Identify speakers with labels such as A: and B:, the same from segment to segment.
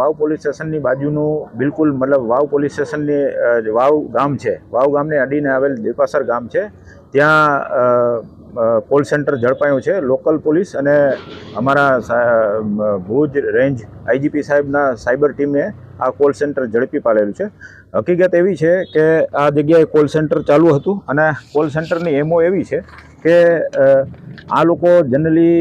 A: વાવ police સ્ટેશનની બાજુનું બિલકુલ મતલબ વાવ પોલીસ સ્ટેશનની વાવ ગામ છે. વાવ ગામને અડીને આવેલ દેપાસર ગામ છે. ત્યાં કોલ સેન્ટર ઝડપાયું છે. લોકલ પોલીસ અને અમારા ભુજ રેન્જ આઈજીપી સાહેબના સાયબર ટીમે આ કોલ સેન્ટર ઝડપી પાડેલું છે. હકીકત એવી છે કે આ જગ્યાએ કોલ સેન્ટર ચાલુ હતું અને કોલ સેન્ટરની એમઓ એવી છે કે આ લોકો જનરલી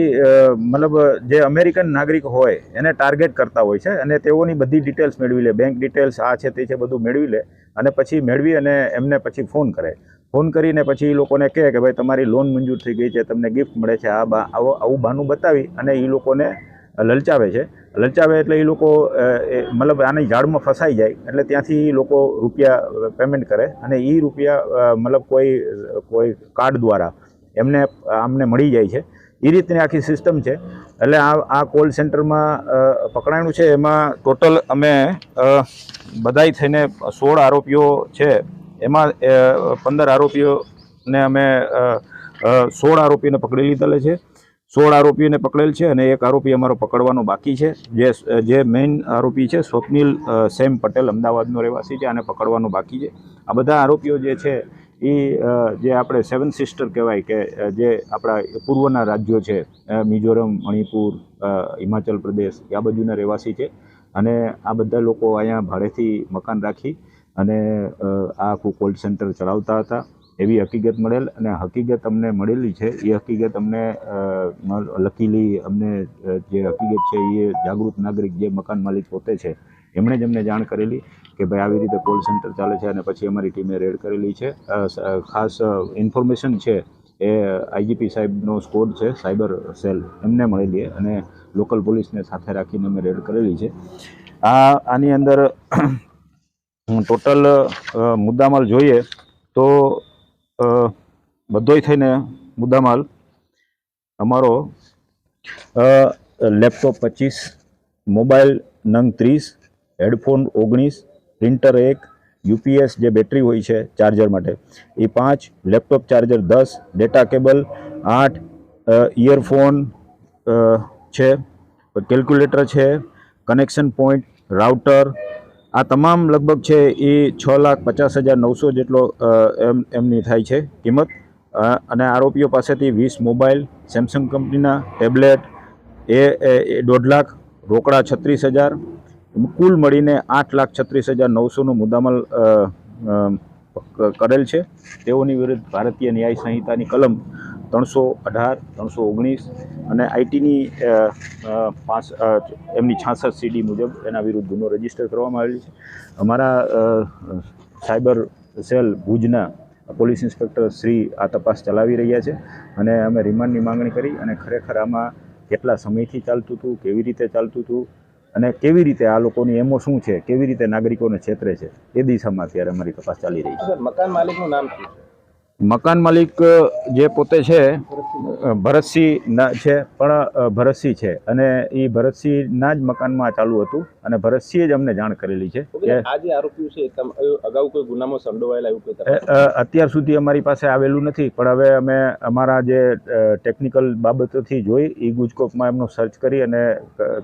A: મતલબ જે અમેરિકન નાગરિક હોય એને ટાર્ગેટ કરતા હોય છે અને તેઓની બધી ડિટેલ્સ મેળવી લે, બેંક ડિટેલ્સ આ છે તે છે બધું મેળવી લે અને પછી મેળવી અને એમને પછી ફોન કરે. ફોન કરીને પછી એ લોકોને કહે કે ભાઈ તમારી લોન મંજૂર થઈ ગઈ છે, તમને ગિફ્ટ મળે છે, આવું બહાનું બતાવી અને એ લોકોને લલચાવે છે. લલચાવે એટલે એ લોકો મતલબ આની જાળમાં ફસાઈ જાય એટલે ત્યાંથી એ લોકો રૂપિયા પેમેન્ટ કરે અને એ રૂપિયા મતલબ કોઈ કાર્ડ દ્વારા આમને મળી જાય છે. એ રીતની આખી સિસ્ટમ છે. એટલે આ કોલ સેન્ટરમાં પકડાયું છે. એમાં ટોટલ અમે બધાય થઈને 16 આરોપીઓ છે. એમાં 15 આરોપીઓને અમે 16 આરોપીને પકડી લીધેલા છે. 16 આરોપીઓને પકડેલ છે અને એક આરોપી અમારો પકડવાનો બાકી છે. જે મેઇન આરોપી છે સ્વપ્નિલ સેમ પટેલ, અમદાવાદનો રહેવાસી છે. આને પકડવાનો બાકી છે. આ બધા આરોપીઓ જે છે એ જે આપણે 7 સિસ્ટર કહેવાય કે જે આપણા પૂર્વના રાજ્યો છે, મિઝોરમ, મણિપુર, હિમાચલ પ્રદેશ, આ બાજુના રહેવાસી છે. અને આ બધા લોકો અહીંયા ભાડેથી મકાન રાખી અને આ આખું કોલ સેન્ટર ચલાવતા હતા એવી હકીકત મળેલ. અને હકીકત અમને મળેલી છે એ હકીકત અમને લકીલી અમને જે હકીકત છે એ જાગૃત નાગરિક જે મકાન માલિક પોતે છે એમણે જ અમને જાણ કરેલી કે ભાઈ આવી રીતે કોલ સેન્ટર ચાલે છે. અને પછી અમારી ટીમે રેડ કરેલી છે. ખાસ ઇન્ફોર્મેશન છે એ આઈજીપી સાહેબનો સ્કોડ છે, સાયબર સેલ, એમને મળેલી અને લોકલ પોલીસને સાથે રાખીને અમે રેડ કરેલી છે. આની અંદર ટોટલ મુદ્દામાલ જોઈએ તો બધોય થઈને મુદ્દામાલ અમારો લેપટોપ 25, મોબાઈલ નંગ 30, હેડફોન 19, પ્રિન્ટર 1, યુપીએસ જે બેટરી હોય છે ચાર્જર માટે એ 5, laptop charger 10, data cable 8, earphone છે, કેલ્ક્યુલેટર છે, કનેક્શન પોઈન્ટ, રાઉટર, આ તમામ લગભગ છે એ 6,50,900 જેટલો એમની થાય છે કિંમત. અને આરોપીઓ પાસેથી 20 મોબાઈલ, સેમસંગ કંપનીના ટેબ્લેટ એ 1.5 લાખ, રોકડા 36,000, કુલ મળીને 8,36,900નો મુદ્દામાલ કરેલ છે. તેઓની વિરુદ્ધ ભારતીય ન્યાય સંહિતાની કલમ 318, 319 અને આઈટીની એમની 66 સીડી મુજબ એના વિરુદ્ધ ગુનો રજીસ્ટર કરવામાં આવેલ છે. અમારા સાયબર સેલ ભુજના પોલીસ ઇન્સ્પેક્ટર શ્રી આ તપાસ ચલાવી રહ્યા છે અને અમે રિમાન્ડની માંગણી કરી અને ખરેખર આમાં કેટલા સમયથી ચાલતું હતું, કેવી રીતે ચાલતું હતું અને કેવી રીતે આ લોકોની એમો શું છે, કેવી રીતે નાગરિકોને છેતરે છે એ દિશામાં અત્યારે અમારી તપાસ ચાલી રહી છે.
B: મકાન માલિકનું નામ શું છે?
A: મકાન માલિક જે પોતે છે ભરતસિંહ છે, પણ ભરતસિંહ છે અને એ ભરતસિંહના જ મકાનમાં ચાલુ હતું અને ભરતસિંહે જ અમને જાણ કરેલી છે કે
B: આ જે આરોપીઓ છે અગાઉ કોઈ ગુનામાં સંડોવાયેલા એવું કોઈ
A: અત્યાર સુધી અમારી પાસે આવેલું નથી. પણ હવે અમે અમારા જે ટેકનિકલ બાબતોથી જોઈ એ ગુજકોપમાં એમનો સર્ચ કરી અને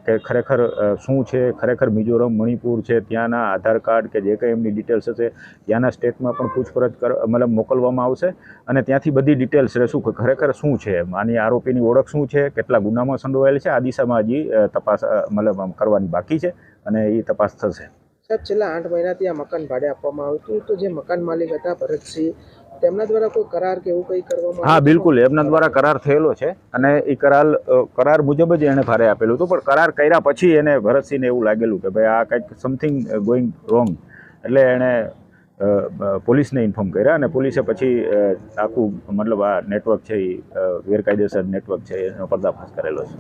A: કે ખરેખર શું છે, ખરેખર મિઝોરમ, મણિપુર છે ત્યાંના આધાર કાર્ડ કે જે કંઈ એમની ડિટેલ્સ હશે ત્યાંના સ્ટેટમાં પણ પૂછપરછ મતલબ મોકલવામાં આવશે અને ત્યાંથી બધી ડિટેલ્સ રહેશું કે ખરેખર શું છે, આની આરોપીની ઓળખ શું છે, કેટલા ગુનામાં સંડોવાયેલ છે. આ દિશામાં હજી તપાસ મતલબ કરવાની બાકી છે અને એ તપાસ થશે.
C: સાહેબ, છેલ્લા 8 મહિનાથી આ મકાન ભાડે આપવામાં આવતું, તો જે મકાન માલિક હતા ભરતસિંહ, તેમના દ્વારા કોઈ કરાર કે એવું કંઈ કરવામાં?
A: હા, બિલકુલ એમના દ્વારા કરાર થયેલો છે અને એ કરાર મુજબ જ એણે ભાડે આપેલું હતું. પણ કરાર કર્યા પછી એને ભરતસિંહને એવું લાગેલું કે ભાઈ આ કંઈક સમથિંગ ગોઈંગ રોંગ, એટલે એણે પોલીસને ઇન્ફોર્મ કર્યા અને પોલીસે પછી આખું મતલબ આ નેટવર્ક છે એ ગેરકાયદેસર નેટવર્ક છે એનો પર્દાફાશ કરેલો છે.